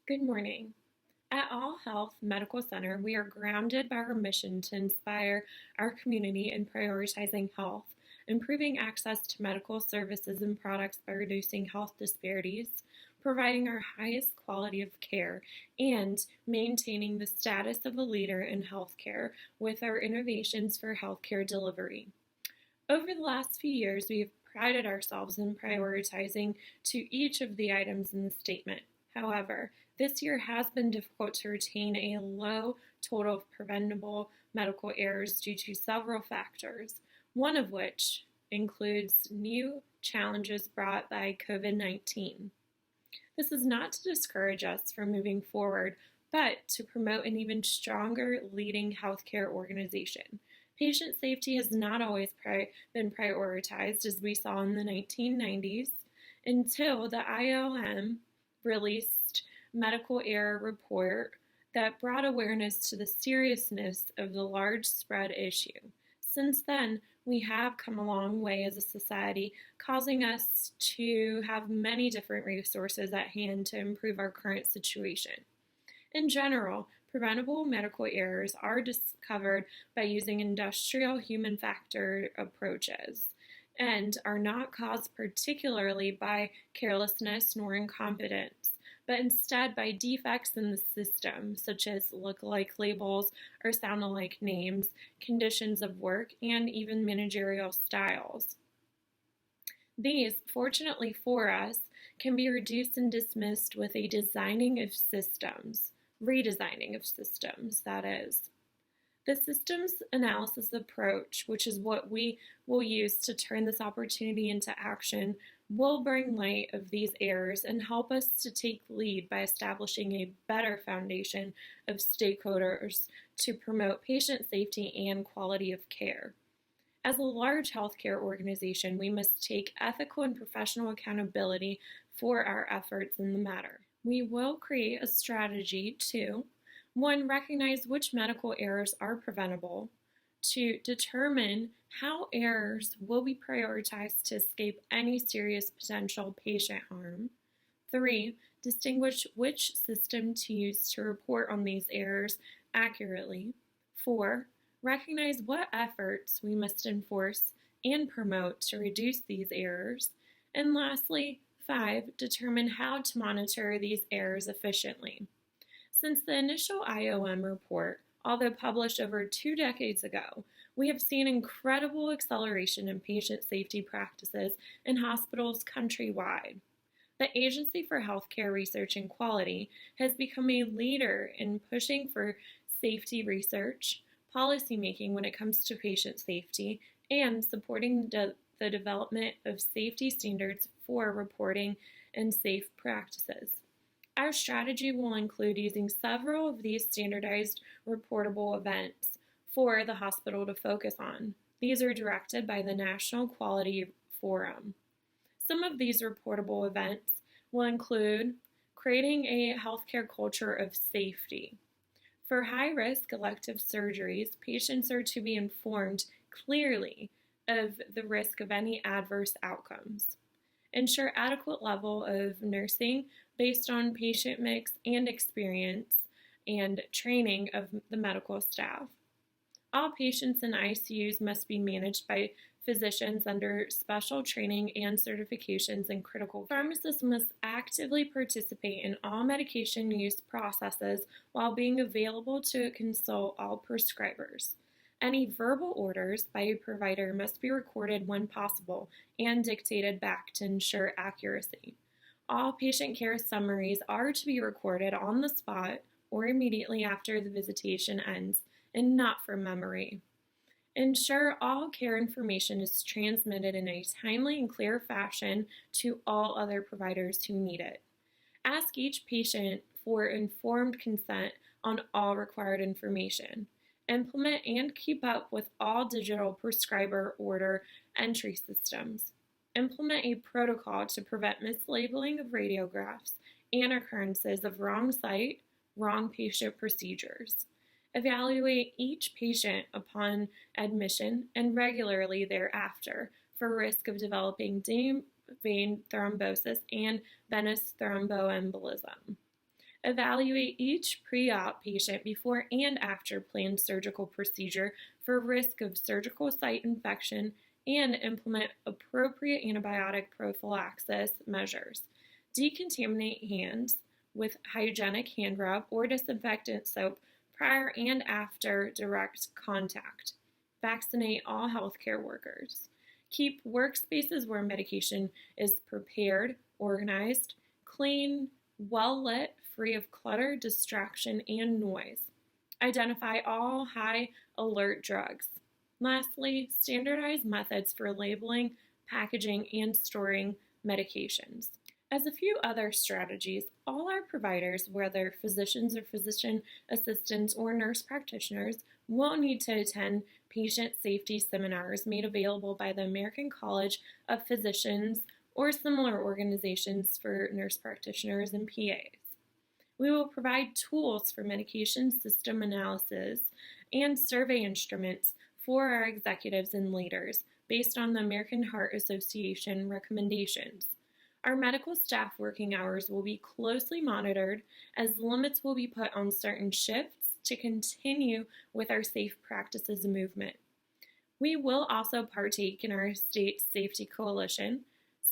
Good morning. At All Health Medical Center, we are grounded by our mission to inspire our community in prioritizing health, improving access to medical services and products by reducing health disparities, providing our highest quality of care, and maintaining the status of a leader in healthcare with our innovations for healthcare delivery. Over the last few years, we have prided ourselves in prioritizing to each of the items in the statement. However, this year has been difficult to retain a low total of preventable medical errors due to several factors, one of which includes new challenges brought by COVID-19. This is not to discourage us from moving forward, but to promote an even stronger leading healthcare organization. Patient safety has not always been prioritized, as we saw in the 1990s, until the IOM released medical error report that brought awareness to the seriousness of the large spread issue. Since then, we have come a long way as a society, causing us to have many different resources at hand to improve our current situation. In general, preventable medical errors are discovered by using industrial human factor approaches and are not caused particularly by carelessness nor incompetence, but instead by defects in the system, such as look-alike labels or sound-alike names, conditions of work, and even managerial styles. These, fortunately for us, can be reduced and dismissed with a redesigning of systems, that is. The systems analysis approach, which is what we will use to turn this opportunity into action, will bring light of these errors and help us to take lead by establishing a better foundation of stakeholders to promote patient safety and quality of care. As a large healthcare organization, we must take ethical and professional accountability for our efforts in the matter. We will create a strategy to 1. Recognize which medical errors are preventable. 2. Determine how errors will be prioritized to escape any serious potential patient harm. 3. Distinguish which system to use to report on these errors accurately. 4. Recognize what efforts we must enforce and promote to reduce these errors. And lastly, 5. Determine how to monitor these errors efficiently. Since the initial IOM report, although published over 2 decades ago, we have seen incredible acceleration in patient safety practices in hospitals countrywide. The Agency for Healthcare Research and Quality has become a leader in pushing for safety research, policymaking when it comes to patient safety, and supporting the development of safety standards for reporting and safe practices. Our strategy will include using several of these standardized reportable events for the hospital to focus on. These are directed by the National Quality Forum. Some of these reportable events will include creating a healthcare culture of safety. For high-risk elective surgeries, patients are to be informed clearly of the risk of any adverse outcomes. Ensure adequate level of nursing based on patient mix and experience and training of the medical staff. All patients in ICUs must be managed by physicians under special training and certifications in critical care. Pharmacists must actively participate in all medication use processes while being available to consult all prescribers. Any verbal orders by a provider must be recorded when possible and dictated back to ensure accuracy. All patient care summaries are to be recorded on the spot or immediately after the visitation ends and not from memory. Ensure all care information is transmitted in a timely and clear fashion to all other providers who need it. Ask each patient for informed consent on all required information. Implement and keep up with all digital prescriber order entry systems. Implement a protocol to prevent mislabeling of radiographs and occurrences of wrong site, wrong patient procedures. Evaluate each patient upon admission and regularly thereafter for risk of developing deep vein thrombosis and venous thromboembolism. Evaluate each pre-op patient before and after planned surgical procedure for risk of surgical site infection and implement appropriate antibiotic prophylaxis measures. Decontaminate hands with hygienic hand rub or disinfectant soap prior and after direct contact. Vaccinate all healthcare workers. Keep workspaces where medication is prepared, organized, clean, well lit, free of clutter, distraction, and noise. Identify all high alert drugs. Lastly, standardize methods for labeling, packaging, and storing medications. As a few other strategies, all our providers, whether physicians or physician assistants or nurse practitioners, will need to attend patient safety seminars made available by the American College of Physicians or similar organizations for nurse practitioners and PAs. We will provide tools for medication system analysis and survey instruments for our executives and leaders based on the American Heart Association recommendations. Our medical staff working hours will be closely monitored as limits will be put on certain shifts to continue with our safe practices movement. We will also partake in our state safety coalition,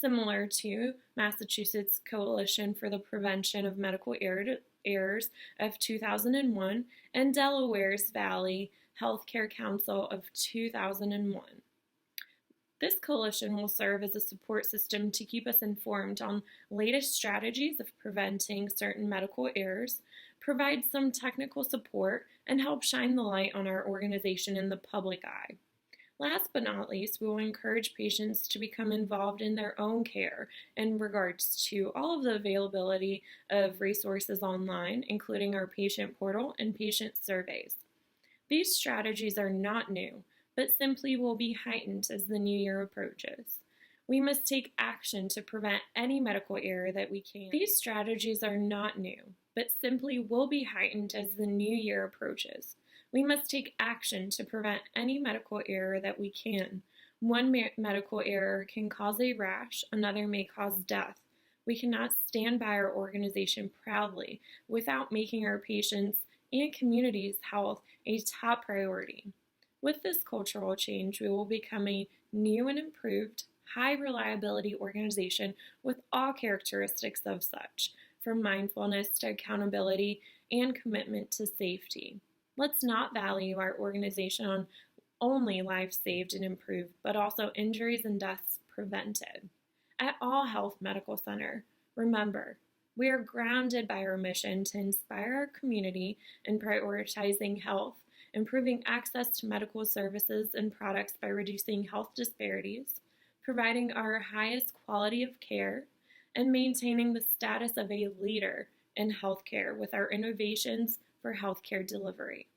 similar to Massachusetts Coalition for the Prevention of Medical Errors of 2001 and Delaware's Valley Healthcare Council of 2001. This coalition will serve as a support system to keep us informed on latest strategies of preventing certain medical errors, provide some technical support, and help shine the light on our organization in the public eye. Last but not least, we will encourage patients to become involved in their own care in regards to all of the availability of resources online, including our patient portal and patient surveys. These strategies are not new, but simply will be heightened as the new year approaches. We must take action to prevent any medical error that we can. These strategies are not new, but simply will be heightened as the new year approaches. We must take action to prevent any medical error that we can. One medical error can cause a rash, another may cause death. We cannot stand by our organization proudly without making our patients' and community's health a top priority. With this cultural change, we will become a new and improved, high reliability organization with all characteristics of such, from mindfulness to accountability and commitment to safety. Let's not value our organization on only lives saved and improved, but also injuries and deaths prevented. At All Health Medical Center, remember, we are grounded by our mission to inspire our community in prioritizing health, improving access to medical services and products by reducing health disparities, providing our highest quality of care, and maintaining the status of a leader in healthcare with our innovations for healthcare delivery.